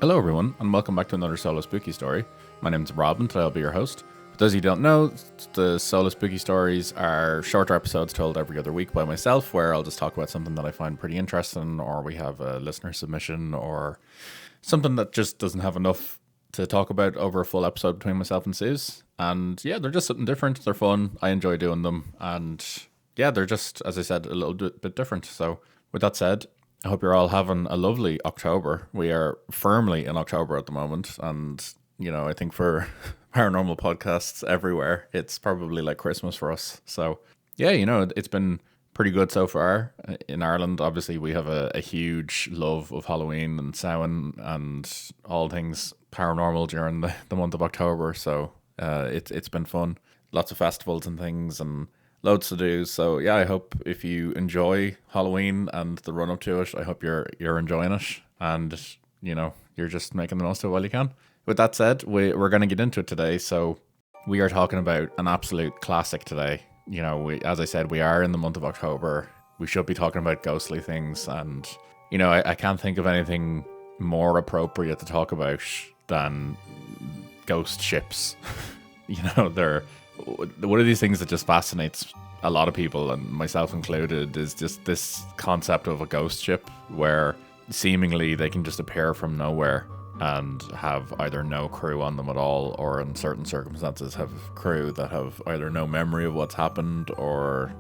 Hello everyone, and welcome back to another Solo Spooky Story. My name is Rob, and today I'll be your host. For those of you who don't know, the Solo Spooky Stories are shorter episodes told every other week by myself, where I'll just talk about something that I find pretty interesting, or we have a listener submission, or something that just doesn't have enough to talk about over a full episode between myself and Suze. And yeah, they're just something different, they're fun, I enjoy doing them, and yeah, they're just, as I said, a little bit different. So with that said, I hope you're all having a lovely October. We are firmly in October at the moment, and I think for paranormal podcasts everywhere, it's probably like Christmas for us. So yeah, it's been pretty good so far. In Ireland, obviously, we have a huge love of Halloween and Samhain and all things paranormal during the month of October. So it's been fun. Lots of festivals and things, and loads to do. So yeah, I hope if you enjoy Halloween and the run up to it, I hope you're enjoying it, and you're just making the most of it while you can. With that said, we're going to get into it today. So we are talking about an absolute classic today. As I said, we are in the month of October. We should be talking about ghostly things, and I can't think of anything more appropriate to talk about than ghost ships. They're one of these things that just fascinates a lot of people, and myself included, is just this concept of a ghost ship where seemingly they can just appear from nowhere and have either no crew on them at all, or in certain circumstances have crew that have either no memory of what's happened, or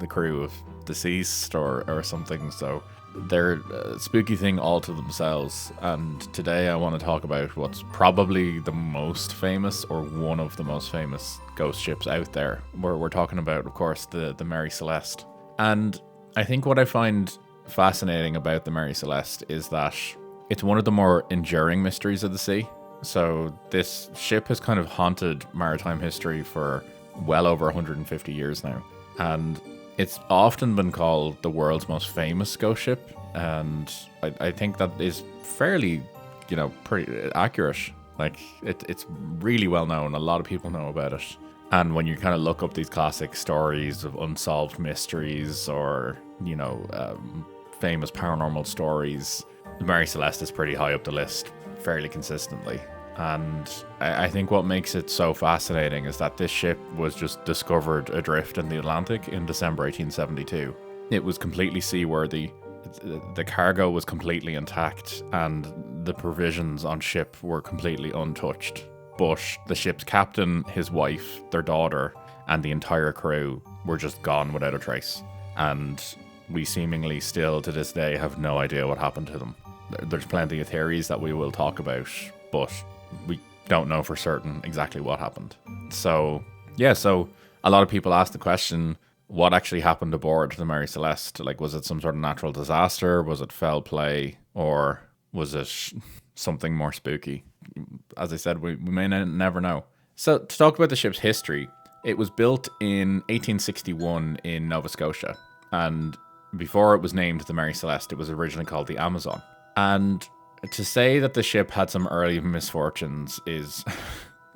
the crew have deceased or something. So they're a spooky thing all to themselves, and today I want to talk about what's probably the most famous, or one of the most famous ghost ships out there. We're talking about, of course, the Mary Celeste. And I think what I find fascinating about the Mary Celeste is that it's one of the more enduring mysteries of the sea. So this ship has kind of haunted maritime history for well over 150 years now, and it's often been called the world's most famous ghost ship, and I think that is fairly, pretty accurate. Like, it's really well known. A lot of people know about it. And when you kind of look up these classic stories of unsolved mysteries, or, famous paranormal stories, the Mary Celeste is pretty high up the list fairly consistently. And I think what makes it so fascinating is that this ship was just discovered adrift in the Atlantic in December 1872. It was completely seaworthy. The cargo was completely intact, and the provisions on ship were completely untouched. But the ship's captain, his wife, their daughter, and the entire crew were just gone without a trace. And we seemingly still to this day have no idea what happened to them. There's plenty of theories that we will talk about, but we don't know for certain exactly what happened. So a lot of people ask the question, what actually happened aboard the Mary Celeste? Like, was it some sort of natural disaster? Was it foul play? Or was it something more spooky? As I said, we may never know. So to talk about the ship's history, it was built in 1861 in Nova Scotia. And before it was named the Mary Celeste, it was originally called the Amazon. And to say that the ship had some early misfortunes is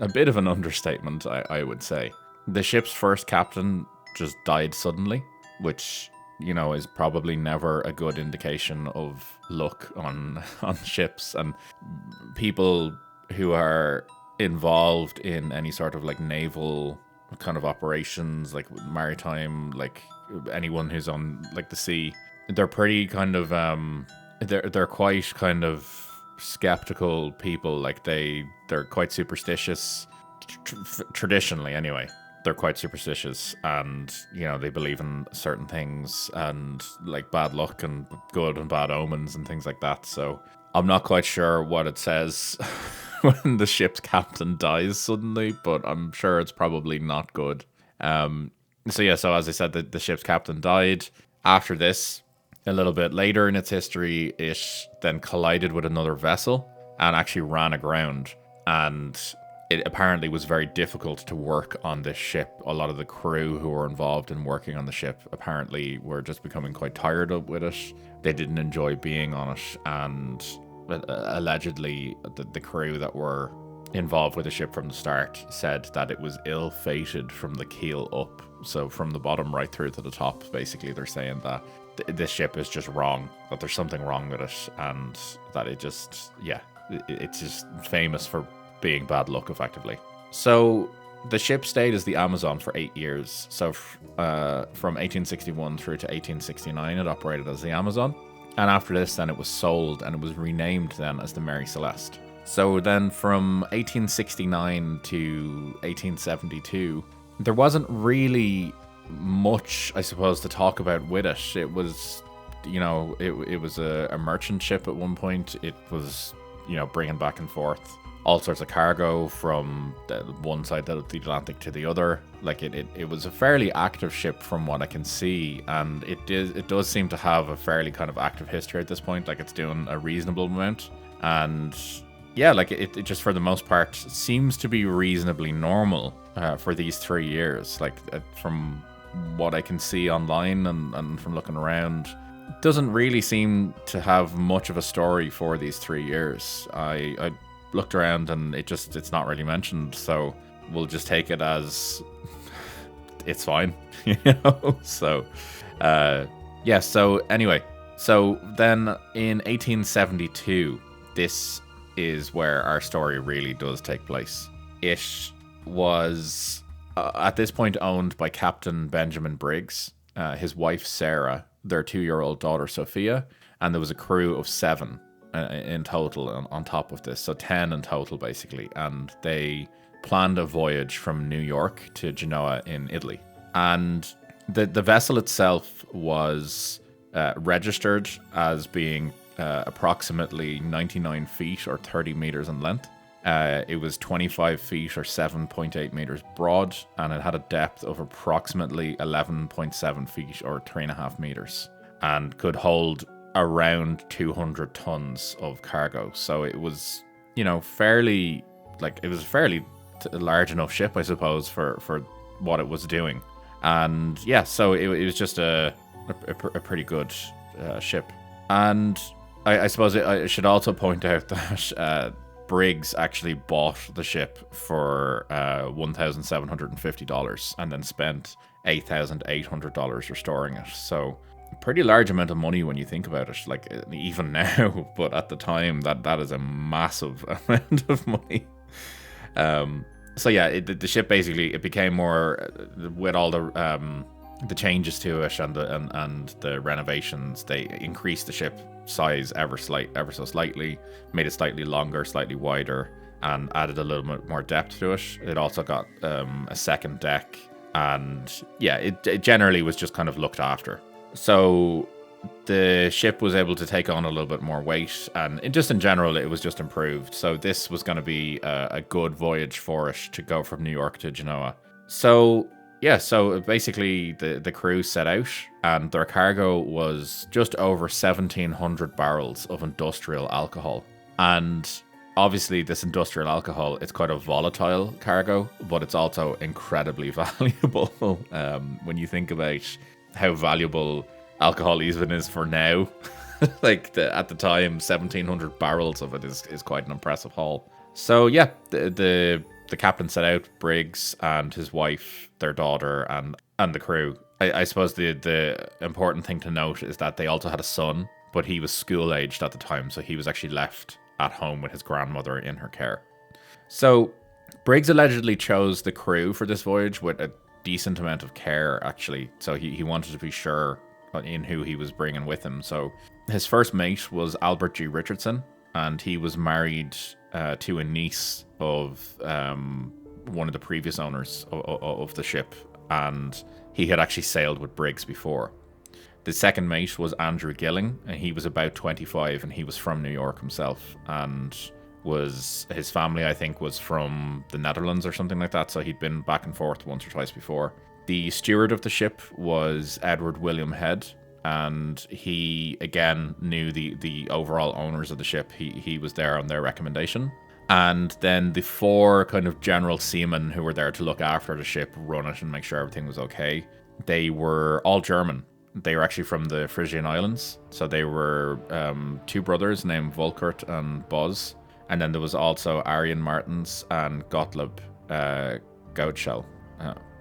a bit of an understatement, I would say. The ship's first captain just died suddenly, which, is probably never a good indication of luck on ships. And people who are involved in any sort of like naval kind of operations, like maritime, like anyone who's on like the sea, they're pretty kind of they're quite kind of skeptical people. Like they're quite superstitious, traditionally anyway. They're quite superstitious, and they believe in certain things, and like bad luck and good and bad omens and things like that. So I'm not quite sure what it says when the ship's captain dies suddenly, but I'm sure it's probably not good. So as I said, the ship's captain died. After this, a little bit later in its history, it then collided with another vessel and actually ran aground. And it apparently was very difficult to work on this ship. A lot of the crew who were involved in working on the ship apparently were just becoming quite tired with it. They didn't enjoy being on it, and allegedly the crew that were involved with the ship from the start said that it was ill-fated from the keel up. So from the bottom right through to the top, basically they're saying that this ship is just wrong, that there's something wrong with it, and that it just, it's just famous for being bad luck, effectively. So the ship stayed as the Amazon for 8 years. So from 1861 through to 1869, it operated as the Amazon. And after this, then it was sold and it was renamed then as the Mary Celeste. So then from 1869 to 1872, there wasn't really much, I suppose, to talk about with it. It was, it was a merchant ship at one point. It was, bringing back and forth all sorts of cargo from one side of the Atlantic to the other. Like it was a fairly active ship from what I can see, and it does seem to have a fairly kind of active history at this point. Like it's doing a reasonable amount, and yeah, like it just for the most part seems to be reasonably normal for these 3 years. Like from what I can see online and from looking around, it doesn't really seem to have much of a story for these 3 years. I looked around and it's not really mentioned, so we'll just take it as it's fine, So yeah, so anyway, so then in 1872, this is where our story really does take place. It was at this point owned by Captain Benjamin Briggs, his wife Sarah, their 2-year-old daughter Sophia, and there was a crew of 7 in total on top of this, so 10 in total basically, and they planned a voyage from New York to Genoa in Italy. And the vessel itself was registered as being approximately 99 feet or 30 meters in length. It was 25 feet or 7.8 meters broad, and it had a depth of approximately 11.7 feet or 3.5 meters, and could hold around 200 tons of cargo. So it was, fairly, like, it was a fairly large enough ship, I suppose, for what it was doing. And yeah, so it was just a pretty good ship. And I suppose I should also point out that Briggs actually bought the ship for $1,750 and then spent $8,800 restoring it. So a pretty large amount of money when you think about it, like even now, but at the time that is a massive amount of money. So yeah, the ship basically, it became more with all the changes to it and the renovations. They increased the ship size ever so slightly, made it slightly longer, slightly wider, and added a little bit more depth to it. It also got a second deck, and yeah, it generally was just kind of looked after. So the ship was able to take on a little bit more weight, and just in general, it was just improved. So this was going to be a good voyage for it to go from New York to Genoa. So yeah, so basically the crew set out, and their cargo was just over 1,700 barrels of industrial alcohol. And obviously this industrial alcohol, it's quite a volatile cargo, but it's also incredibly valuable when you think about how valuable alcohol even is for now. Like at the time, 1,700 barrels of it is quite an impressive haul. So yeah, the captain set out, Briggs and his wife, their daughter, and the crew. I suppose the important thing to note is that they also had a son, but he was school aged at the time, so he was actually left at home with his grandmother in her care. So Briggs allegedly chose the crew for this voyage with a decent amount of care, actually. So he wanted to be sure in who he was bringing with him. So his first mate was Albert G. Richardson, and he was married to a niece of one of the previous owners of the ship, and he had actually sailed with Briggs before. The second mate was Andrew Gilling, and he was about 25, and he was from New York himself, and his family, I think, was from the Netherlands or something like that, so he'd been back and forth once or twice before. The steward of the ship was Edward William Head, and he, again, knew the overall owners of the ship. He was there on their recommendation. And then the 4 kind of general seamen who were there to look after the ship, run it, and make sure everything was okay, they were all German. They were actually from the Frisian Islands. So they were 2 brothers named Volkert and Boz. And then there was also Arjen Martens and Gottlieb Goudschel.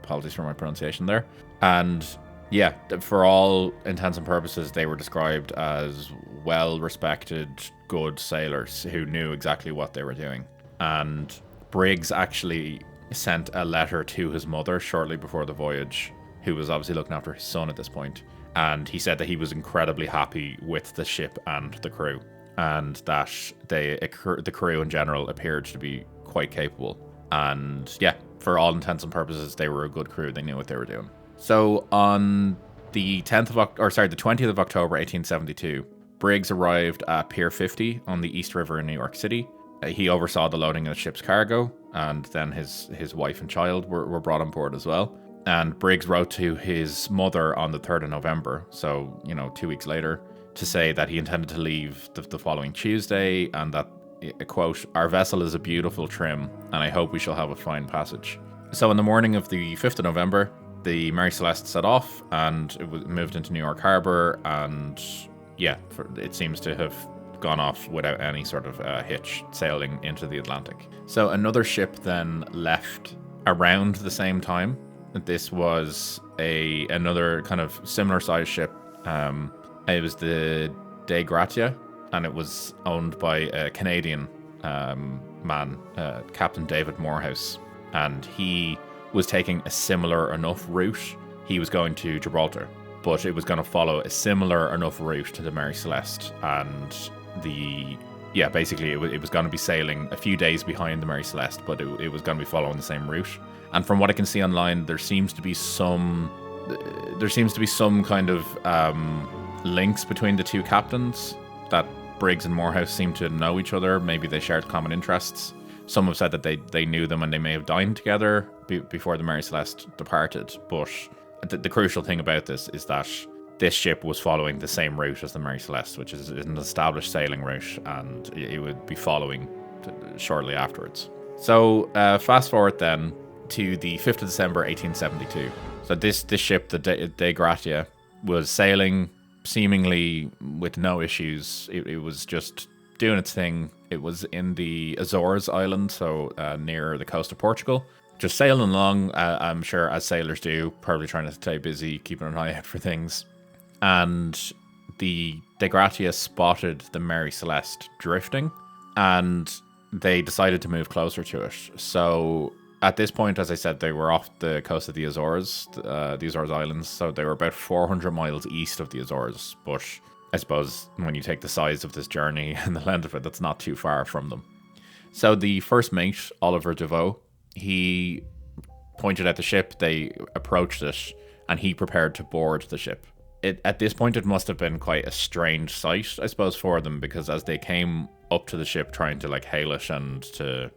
Apologies for my pronunciation there. And Yeah, for all intents and purposes, they were described as well-respected, good sailors who knew exactly what they were doing. And Briggs actually sent a letter to his mother shortly before the voyage, who was obviously looking after his son at this point. And he said that he was incredibly happy with the ship and the crew, and that the crew in general appeared to be quite capable. And yeah, for all intents and purposes, they were a good crew. They knew what they were doing. So on the 20th of October, 1872, Briggs arrived at Pier 50 on the East River in New York City. He oversaw the loading of the ship's cargo, and then his wife and child were brought on board as well. And Briggs wrote to his mother on the 3rd of November, so, 2 weeks later, to say that he intended to leave the following Tuesday, and that, quote, "Our vessel is a beautiful trim, and I hope we shall have a fine passage." So in the morning of the 5th of November, the Mary Celeste set off, and it was moved into New York Harbor, and yeah, it seems to have gone off without any sort of hitch, sailing into the Atlantic. So another ship then left around the same time. This was another kind of similar sized ship. It was the De Gratia, and it was owned by a Canadian man, Captain David Morehouse, and he was taking a similar enough route. He was going to Gibraltar, but it was going to follow a similar enough route to the Mary Celeste, and basically it was going to be sailing a few days behind the Mary Celeste, but it was going to be following the same route. And from what I can see online, there seems to be some kind of links between the two captains, that Briggs and Morehouse seem to know each other. Maybe they shared common interests. Some have said that they knew them and they may have dined together before the Mary Celeste departed. But the crucial thing about this is that this ship was following the same route as the Mary Celeste, which is an established sailing route, and it would be following shortly afterwards. So fast forward then to the 5th of December 1872. So this ship, the De Gratia, was sailing seemingly with no issues. It was just doing its thing. It was in the Azores Island, so near the coast of Portugal. Just sailing along, I'm sure, as sailors do, probably trying to stay busy, keeping an eye out for things. And the De Gratia spotted the Mary Celeste drifting, and they decided to move closer to it. So at this point, as I said, they were off the coast of the Azores Islands, so they were about 400 miles east of the Azores. But I suppose when you take the size of this journey and the length of it, that's not too far from them. So the first mate, Oliver Deveau, he pointed at the ship, they approached it, and he prepared to board the ship. At this point, it must have been quite a strange sight, I suppose, for them, because as they came up to the ship trying to hail it and to,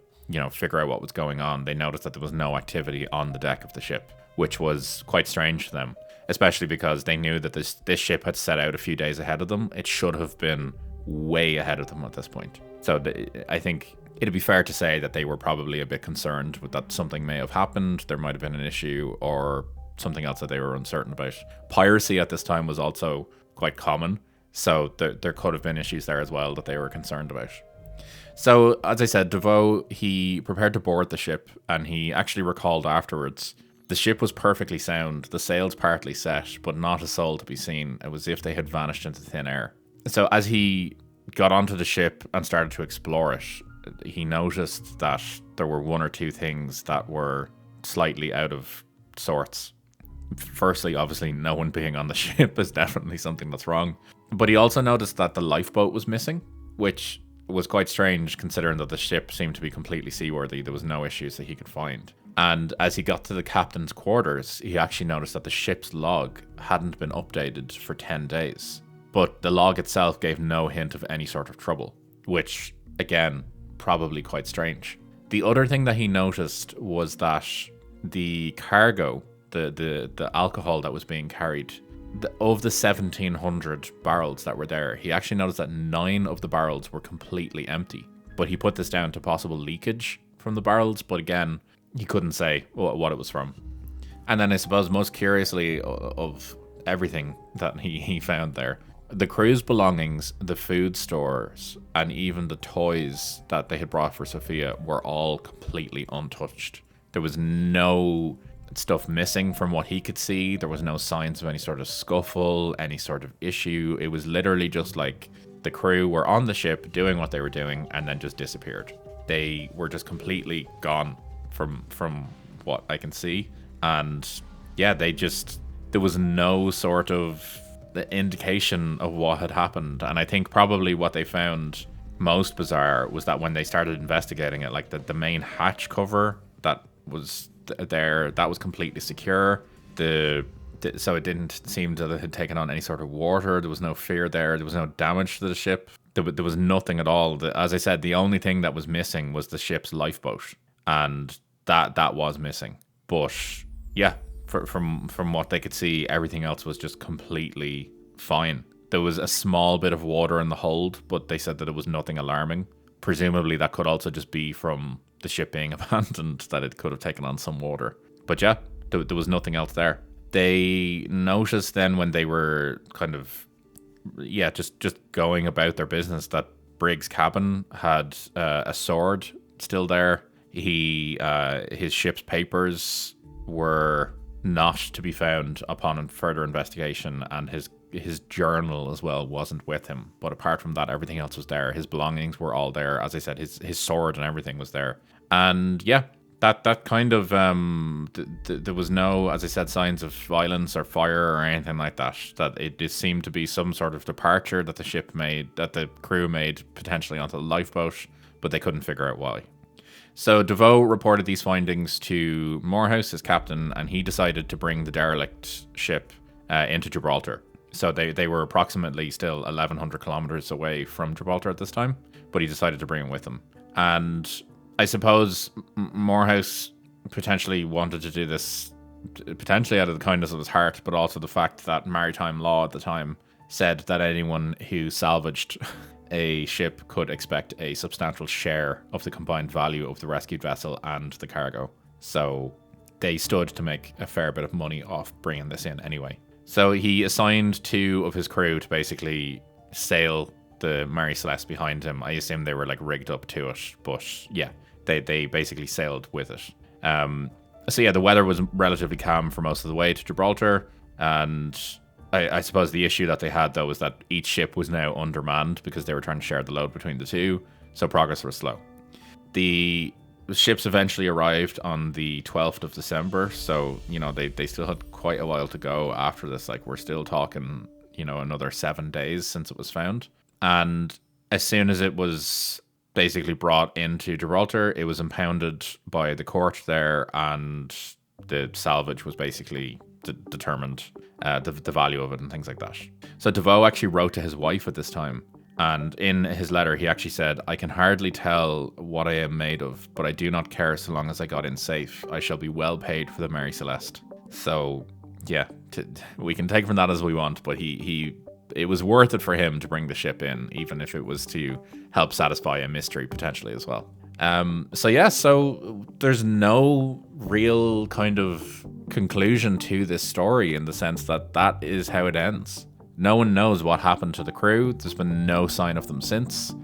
figure out what was going on, they noticed that there was no activity on the deck of the ship, which was quite strange to them, especially because they knew that this ship had set out a few days ahead of them. It should have been way ahead of them at this point. So I think it'd be fair to say that they were probably a bit concerned with that something may have happened, there might have been an issue, or something else that they were uncertain about. Piracy at this time was also quite common, so there could have been issues there as well that they were concerned about. So, as I said, Deveau, he prepared to board the ship, and he actually recalled afterwards, the ship was perfectly sound, the sails partly set, but not a soul to be seen. It was as if they had vanished into thin air. So as he got onto the ship and started to explore it, he noticed that there were one or two things that were slightly out of sorts. Firstly, obviously, no one being on the ship is definitely something that's wrong. But he also noticed that the lifeboat was missing, which was quite strange considering that the ship seemed to be completely seaworthy. There was no issues that he could find. And as he got to the captain's quarters, he actually noticed that the ship's log hadn't been updated for 10 days. But the log itself gave no hint of any sort of trouble, which, again, probably quite strange. The other thing that he noticed was that the cargo, the alcohol that was being carried, of the 1,700 barrels that were there, he actually noticed that 9 of the barrels were completely empty. But he put this down to possible leakage from the barrels, but again, he couldn't say what it was from. And then I suppose most curiously of everything that he found there, the crew's belongings, the food stores, and even the toys that they had brought for Sophia were all completely untouched. There was no stuff missing from what he could see. There was no signs of any sort of scuffle, any sort of issue. It was literally just like the crew were on the ship doing what they were doing and then just disappeared. They were just completely gone from what I can see. And yeah, there was no sort of indication of what had happened. And I think probably what they found most bizarre was that when they started investigating it, like the main hatch cover that was there, that was completely secure. So it didn't seem that it had taken on any sort of water. There was no fear there. There was no damage to the ship. There was nothing at all. As I said, the only thing that was missing was the ship's lifeboat, and that was missing. But yeah, from what they could see, everything else was just completely fine. There was a small bit of water in the hold, but they said that it was nothing alarming. Presumably that could also just be from the ship being abandoned, that it could have taken on some water. But yeah, there was nothing else there. They noticed then when they were kind of, just going about their business, that Briggs' cabin had a sword still there. His ship's papers were not to be found upon further investigation, and his journal as well wasn't with him. But apart from that, everything else was there. His belongings were all there. As I said, his sword and everything was there. And yeah, that kind of there was no, as I said, signs of violence or fire or anything like that. That it just seemed to be some sort of departure that the crew made potentially onto the lifeboat, but they couldn't figure out why. So DeVoe reported these findings to Morehouse, his captain, and he decided to bring the derelict ship into Gibraltar. So they were approximately still 1,100 kilometers away from Gibraltar at this time, but he decided to bring it with him. And I suppose Morehouse potentially wanted to do this potentially out of the kindness of his heart, but also the fact that maritime law at the time said that anyone who salvaged a ship could expect a substantial share of the combined value of the rescued vessel and the cargo. So they stood to make a fair bit of money off bringing this in anyway. So he assigned 2 of his crew to basically sail the Mary Celeste behind him. I assume they were like rigged up to it, but yeah, they basically sailed with it. So yeah, the weather was relatively calm for most of the way to Gibraltar, and I suppose the issue that they had though was that each ship was now undermanned because they were trying to share the load between the two, so progress was slow. The ships eventually arrived on the 12th of December, so they still had quite a while to go after this. Like, we're still talking another 7 days since it was found. And as soon as it was basically brought into Gibraltar, it was impounded by the court there, and the salvage was basically determined, the value of it and things like that. So DeVoe actually wrote to his wife at this time, and in his letter he actually said, "I can hardly tell what I am made of, but I do not care so long as I got in safe. I shall be well paid for the Mary Celeste." So yeah, we can take from that as we want, but it was worth it for him to bring the ship in, even if it was to help satisfy a mystery potentially as well. So there's no real kind of conclusion to this story, in the sense that is how it ends. No one knows what happened to the crew. There's been no sign of them since.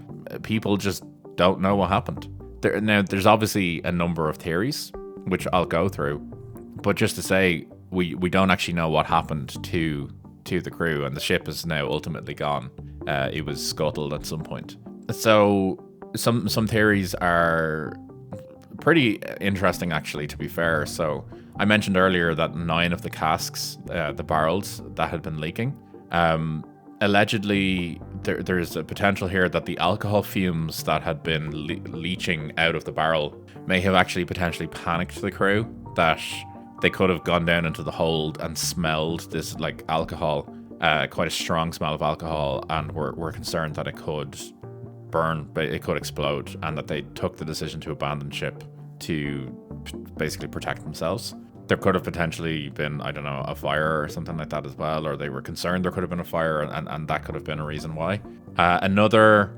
People just don't know what happened. There's obviously a number of theories, which I'll go through, but just to say, we don't actually know what happened to the crew, and the ship is now ultimately gone. It was scuttled at some point. So some theories are pretty interesting, actually, to be fair. So I mentioned earlier that 9 of the casks, the barrels that had been leaking, allegedly there's a potential here that the alcohol fumes that had been leaching out of the barrel may have actually potentially panicked the crew, that they could have gone down into the hold and smelled this like alcohol, quite a strong smell of alcohol, and were concerned that it could burn, but it could explode, and that they took the decision to abandon ship to basically protect themselves. There could have potentially been, I don't know, a fire or something like that as well, or they were concerned there could have been a fire, and that could have been a reason why. Another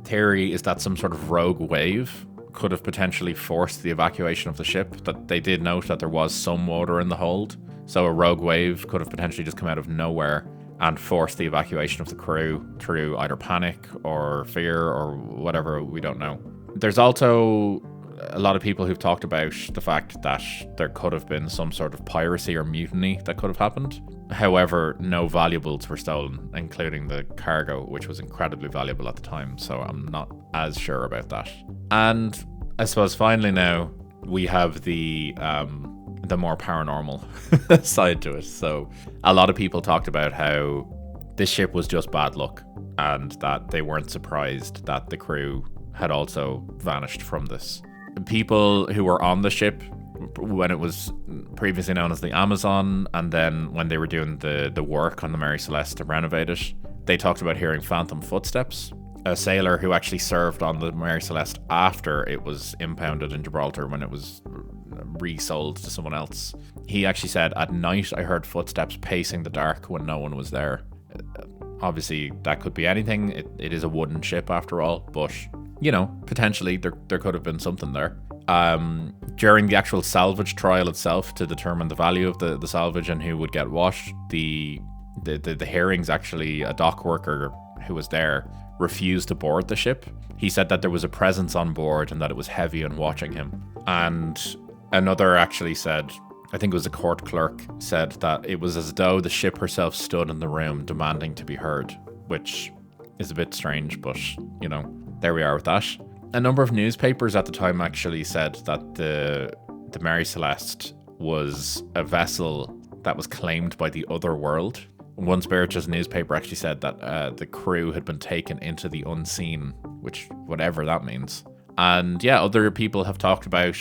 theory is that some sort of rogue wave could have potentially forced the evacuation of the ship. That they did note that there was some water in the hold, so a rogue wave could have potentially just come out of nowhere and forced the evacuation of the crew through either panic or fear or whatever, we don't know. There's also a lot of people who've talked about the fact that there could have been some sort of piracy or mutiny that could have happened. However, no valuables were stolen, including the cargo, which was incredibly valuable at the time. So I'm not as sure about that. And I suppose finally now we have the more paranormal side to it. So a lot of people talked about how this ship was just bad luck, and that they weren't surprised that the crew had also vanished from this. People who were on the ship when it was previously known as the Amazon, and then when they were doing the work on the Mary Celeste to renovate it, they talked about hearing phantom footsteps. A sailor who actually served on the Mary Celeste after it was impounded in Gibraltar when it was resold to someone else, he actually said, "At night I heard footsteps pacing the dark when no one was there." Obviously that could be anything. It is a wooden ship after all, but you know, potentially there could have been something there. During the actual salvage trial itself, to determine the value of the salvage and who would get what, the hearings, actually a dock worker who was there refused to board the ship. He said that there was a presence on board and that it was heavy on watching him. And another actually said, I think it was a court clerk, said that it was as though the ship herself stood in the room demanding to be heard, which is a bit strange, but you know, there we are with that. A number of newspapers at the time actually said that the Mary Celeste was a vessel that was claimed by the other world. One spiritualist newspaper actually said that the crew had been taken into the unseen, which whatever that means. And yeah, other people have talked about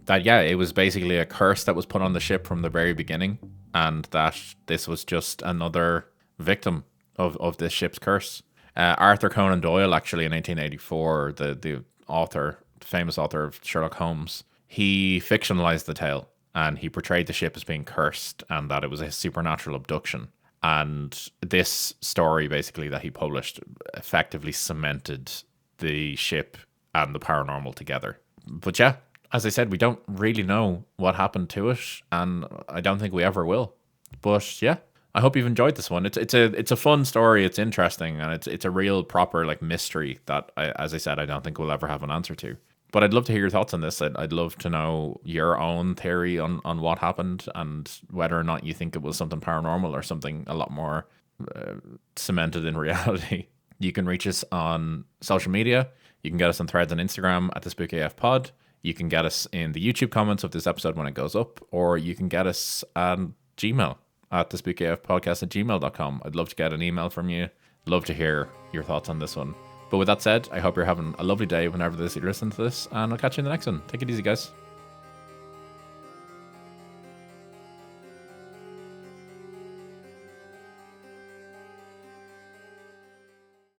that, yeah, it was basically a curse that was put on the ship from the very beginning, and that this was just another victim of this ship's curse. Arthur Conan Doyle, actually, in 1884, the author, the famous author of Sherlock Holmes, he fictionalized the tale, and he portrayed the ship as being cursed and that it was a supernatural abduction. And this story, basically, that he published effectively cemented the ship and the paranormal together. But yeah, as I said, we don't really know what happened to it, and I don't think we ever will. But yeah, I hope you've enjoyed this one. It's a fun story. It's interesting, and it's a real proper like mystery that, as I said, I don't think we'll ever have an answer to. But I'd love to hear your thoughts on this. I'd love to know your own theory on what happened and whether or not you think it was something paranormal or something a lot more cemented in reality. You can reach us on social media. You can get us on Threads and Instagram at the Spooky AF Pod. You can get us in the YouTube comments of this episode when it goes up, or you can get us on Gmail at the spookyafpodcast@gmail.com. I'd love to get an email from you. Love to hear your thoughts on this one. But with that said, I hope you're having a lovely day whenever you're listening to this, and I'll catch you in the next one. Take it easy, guys.